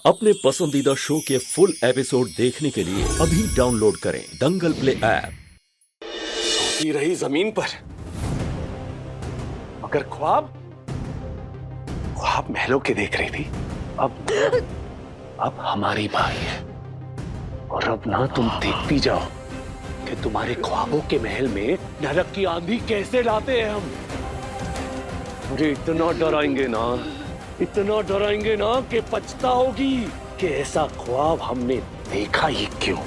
अपने पसंदीदा शो के फुल एपिसोड देखने के लिए अभी डाउनलोड करें दंगल प्ले ऐप। सोती रही जमीन पर, मगर ख्वाब महलों के देख रही थी। अब हमारी बारी है, और अब ना तुम देखती जाओ कि तुम्हारे ख्वाबों के महल में नरक की आंधी कैसे लाते हैं हम। अरे इतना डराएंगे ना कि पछताओगी कि ऐसा ख्वाब हमने देखा ही क्यों।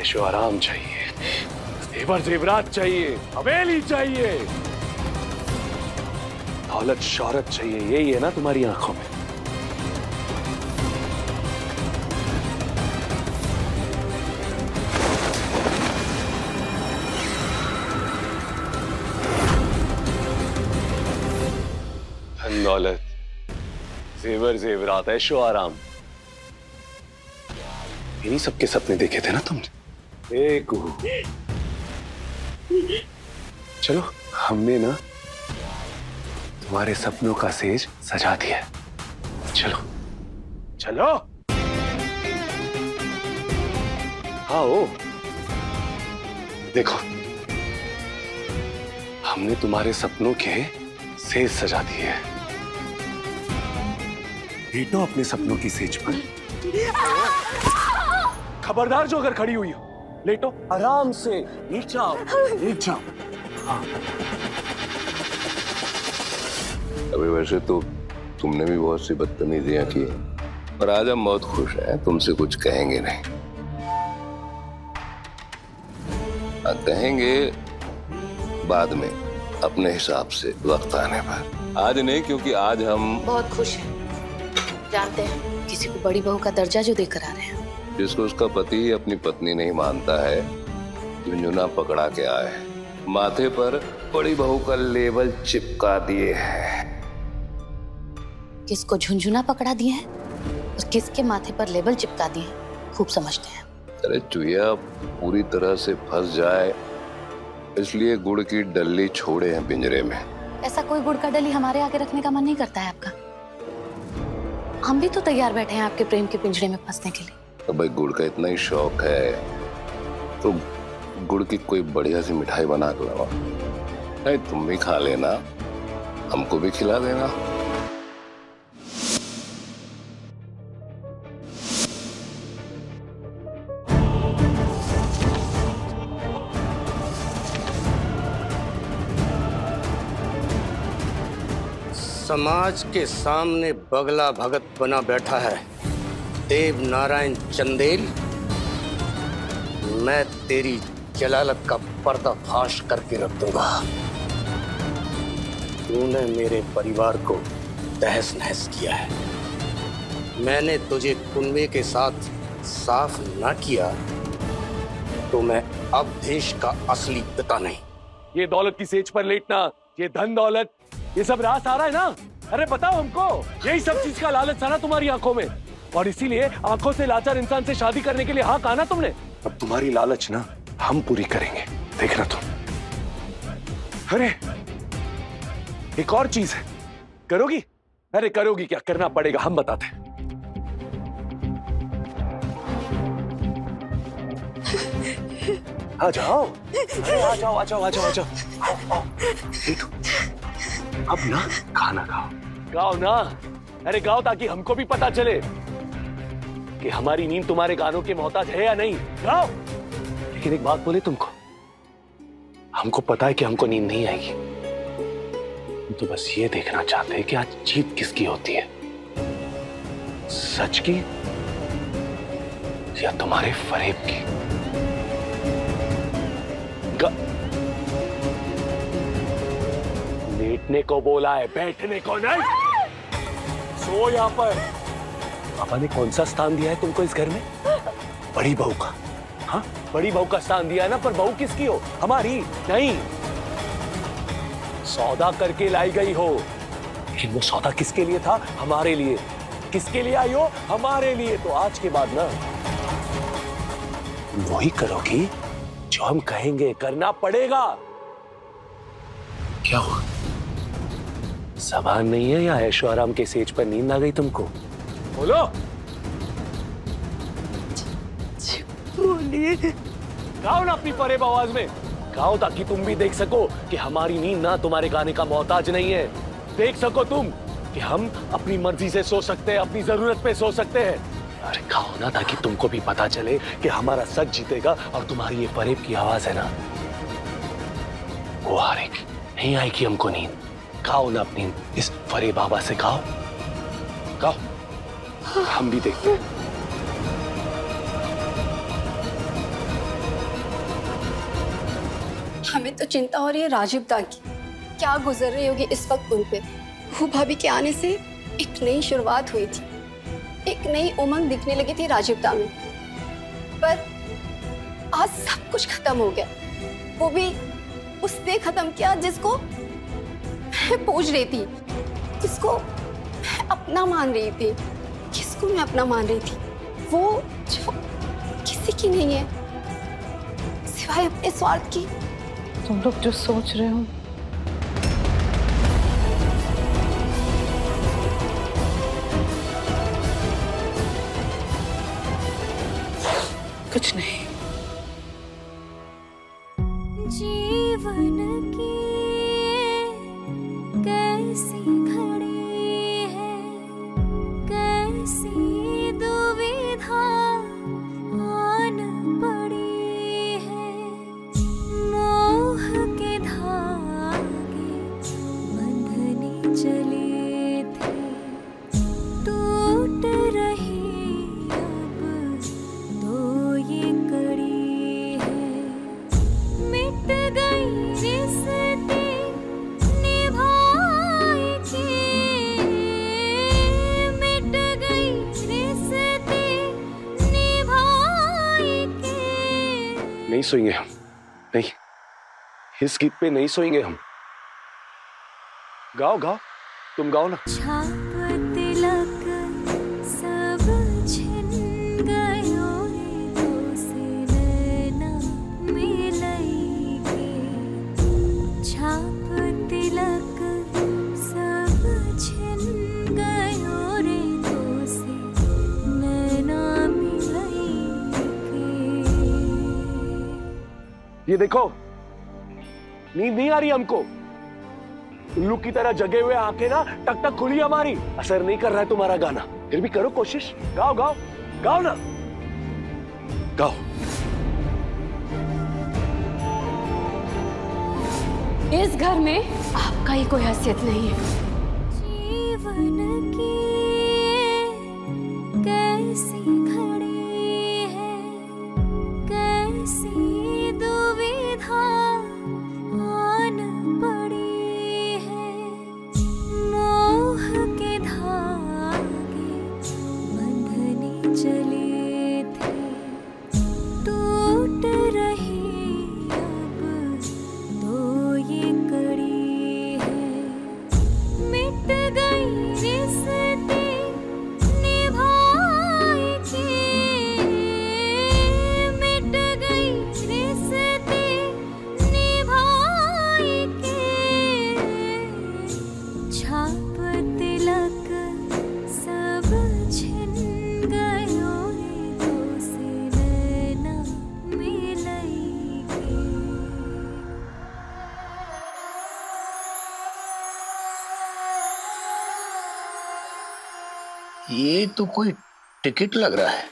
ऐशो आराम चाहिए, जेवर जेवरात चाहिए, हवेली चाहिए, दौलत शौहरत चाहिए, यही है ना तुम्हारी आंखों में। धन दौलत, जेवर जेवरात, ऐशो आराम, इन्हीं सबके सपने देखे थे ना तुमने। चलो, हमने ना तुम्हारे सपनों का सेज सजा दिया। चलो चलो, आओ। देखो, हमने तुम्हारे सपनों के सेज सजा दिए हैं। लेटो अपने सपनों की सेज पर। खबरदार जो अगर खड़ी हुई हो, लेटो आराम से, लेट जाओ। हाँ। अभी वैसे तो तुमने भी बहुत सी बदतमीजियां की, पर आज हम बहुत खुश हैं, तुमसे कुछ कहेंगे नहीं। कहेंगे बाद में, अपने हिसाब से, वक्त आने पर। आज नहीं, क्योंकि आज हम बहुत खुश हैं। जानते हैं किसी को बड़ी बहू का दर्जा जो देकर आ रहे हैं। जिसको उसका पति अपनी पत्नी नहीं मानता है, झुंझुना पकड़ा के आए, माथे पर बड़ी बहू का लेबल चिपका दिए है। किसको झुंझुना पकड़ा दिए हैं और किसके माथे पर लेबल चिपका दिए हैं, खूब समझते हैं। अरे चुहिया पूरी तरह से फंस जाए, इसलिए गुड़ की डल्ली छोड़े हैं पिंजरे में। ऐसा कोई गुड़ का डली हमारे आगे रखने का मन नहीं करता है आपका? हम भी तो तैयार बैठे हैं आपके प्रेम के पिंजरे में फंसने के लिए। तो भाई गुड़ का इतना ही शौक है तो गुड़ की कोई बढ़िया सी मिठाई बना के लाओ। नहीं, तुम भी खा लेना, हमको भी खिला देना। समाज के सामने बगला भगत बना बैठा है देव नारायण चंदेल। मैं तेरी जलालत का पर्दाफाश करके रख दूंगा। तूने मेरे परिवार को तहस नहस किया है। मैंने तुझे कुनबे के साथ साफ ना किया तो मैं अब देश का असली पिता नहीं। ये दौलत की सेज पर लेटना, ये धन दौलत, ये सब रास आ रहा है ना। अरे बताओ हमको, यही सब चीज का लालच था ना तुम्हारी आंखों में, और इसीलिए आंखों से लाचार इंसान से शादी करने के लिए हाँ कहा ना तुमने। अब तुम्हारी लालच ना हम पूरी करेंगे, देखना तुम। अरे एक और चीज है, करोगी? अरे करोगी क्या, करना पड़ेगा, हम बताते हैं। आ जाओ, अरे आ जाओ। आओ। अब ना खाना गाओ ना। अरे गाओ, ताकि हमको भी पता चले कि हमारी नींद तुम्हारे गानों के मोहताज है या नहीं। गाओ। लेकिन एक बात बोले तुमको, हमको पता है कि हमको नींद नहीं आएगी। हम तो बस ये देखना चाहते हैं कि आज जीत किसकी होती है, सच की या तुम्हारे फरेब की। लेटने को बोला है, बैठने को नहीं। सो यहाँ पर। पापा ने कौन सा स्थान दिया है तुमको इस घर में? बड़ी बहू का। हाँ, बड़ी बहू का स्थान दिया है ना, पर बहू किसकी हो? हमारी नहीं। सौदा करके लाई गई हो, लेकिन वो सौदा किसके लिए था? हमारे लिए। किसके लिए आई हो? हमारे लिए। तो आज के बाद ना वही करोगी जो हम कहेंगे, करना पड़ेगा। क्या हुआ? जबान नहीं है या ऐशो आराम के सेज पर नींद आ गई तुमको? बोलो। बोलिए। गाओ ना अपनी फरेब आवाज में, गाओ ताकि तुम भी देख सको कि हमारी नींद ना तुम्हारे गाने का मोहताज नहीं है। देख सको तुम कि हम अपनी मर्जी से सो सकते हैं, अपनी जरूरत पे सो सकते हैं। अरे गाओ ना ताकि तुमको भी पता चले कि हमारा सच जीतेगा और तुम्हारी ये फरेब की आवाज है ना वो हारेगी, नहीं आएगी हमको नींद। गाओ ना अपनी इस फरेब आवाज से, गाओ गाओ, हम भी देखते हैं। हमें तो चिंता हो रही है राजीव दा की, क्या गुजर रही होगी इस वक्त उन पे। वो भाभी के आने से एक नई शुरुआत हुई थी, एक नई उमंग दिखने लगी थी राजीव दा में, पर आज सब कुछ खत्म हो गया। वो भी उसने खत्म किया जिसको मैं पूज रही थी, जिसको मैं अपना मान रही थी। किसको मैं अपना मान रही थी? वो जो किसी की नहीं है सिवाय अपने स्वार्थ की। तुम लोग जो सोच रहे हो कुछ नहीं। जीवन की कैसी घड़ी है, कैसी दुविधा आन पड़ी है। मोह के धागे बंधने चले थे, टूट रही अब तो ये कड़ी है। मिट गई रिश्ते निभाए के, मिट गई रिश्ते निभाए के। नहीं सोएंगे हम, नहीं, इस गीत पे नहीं सोएंगे हम। गाओ गाओ, तुम गाओ ना। छाप तिलक सब छिन गयो रे, तो से नैना मिलई के। छाप तिलक सब छिन गयो रे, तो से नैना मिलई के। ये देखो, नींद नहीं आ रही हमको। उल्लू की तरह जगे हुए आंखें ना टक टक खुली हमारी, असर नहीं कर रहा है तुम्हारा गाना। फिर भी करो कोशिश, गाओ गाओ गाओ ना, गाओ। इस घर में आपका ही कोई हैसियत नहीं है। जीवन की कैसी घड़ी है, कैसी दुविधा आन पड़ी है। मोह के धागे बंधने चले थे, टूट रही अब तो ये कड़ी है। मिट गई रिश्ते निभाए के, मिट गई रिश्ते निभाए के। छाप तिलक सब छिन गयो रे, तो से नैना मिलई के। ये तो कोई टिकट लग रहा है,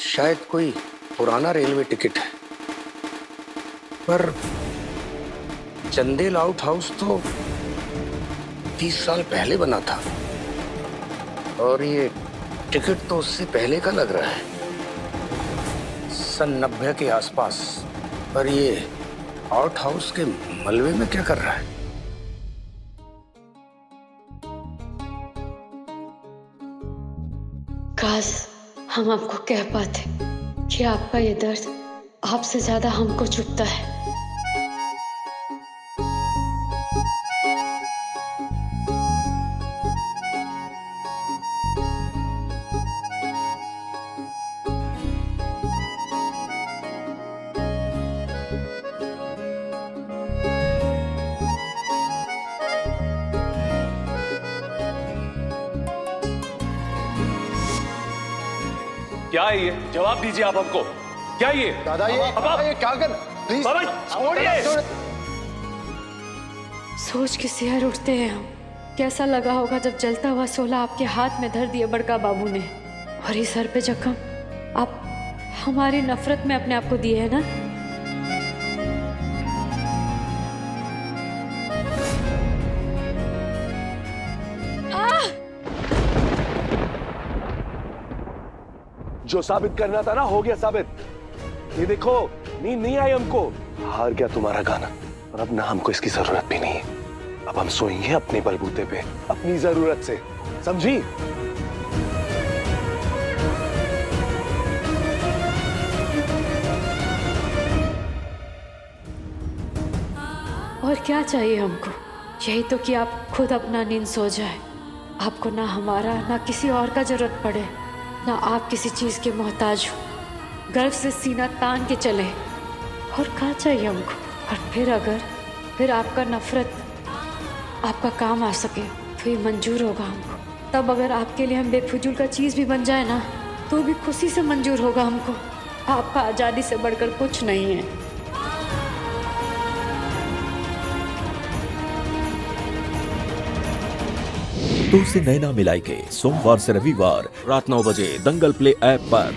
शायद कोई पुराना रेलवे टिकट है। पर चंदेल आउट हाउस तो 30 साल पहले बना था, और ये टिकट तो उससे पहले का लग रहा है, सन 90 के आसपास। पर ये आउट हाउस के मलबे में क्या कर रहा है? काश हम आपको कह पाते कि आपका ये दर्द आपसे ज्यादा हमको चुभता है। क्या है ये? जवाब दीजिए आप हमको। क्या ये? दादा ये क्या कर? प्लीज बाबा, छोड़िए। सोच के सिहर उठते हैं हम। कैसा लगा होगा जब जलता हुआ सोला आपके हाथ में धर दिया बड़का बाबू ने, और इस सर पे जख्म आप हमारी नफरत में अपने आप को दिए है ना। जो साबित करना था ना हो गया साबित। ये देखो, नींद नहीं आई हमको। हार गया तुम्हारा गाना, और अब ना हमको इसकी जरूरत भी नहीं है। अब हम सोएंगे अपने बलबूते पे, अपनी जरूरत से, समझी? और क्या चाहिए हमको? यही तो कि आप खुद अपना नींद सो जाए। आपको ना हमारा ना किसी और का जरूरत पड़े, ना आप किसी चीज के मोहताज हो। गर्व से सीना तान के चले। और क्या चाहिए हमको? और फिर आपका नफरत आपका काम आ सके तो ये मंजूर होगा हमको। तब अगर आपके लिए हम बेफजूल का चीज भी बन जाए ना, तो भी खुशी से मंजूर होगा हमको। आपका आजादी से बढ़कर कुछ नहीं है। तुलसी नैना मिलाई के सोमवार से रविवार रात 9 बजे दंगल प्ले ऐप पर।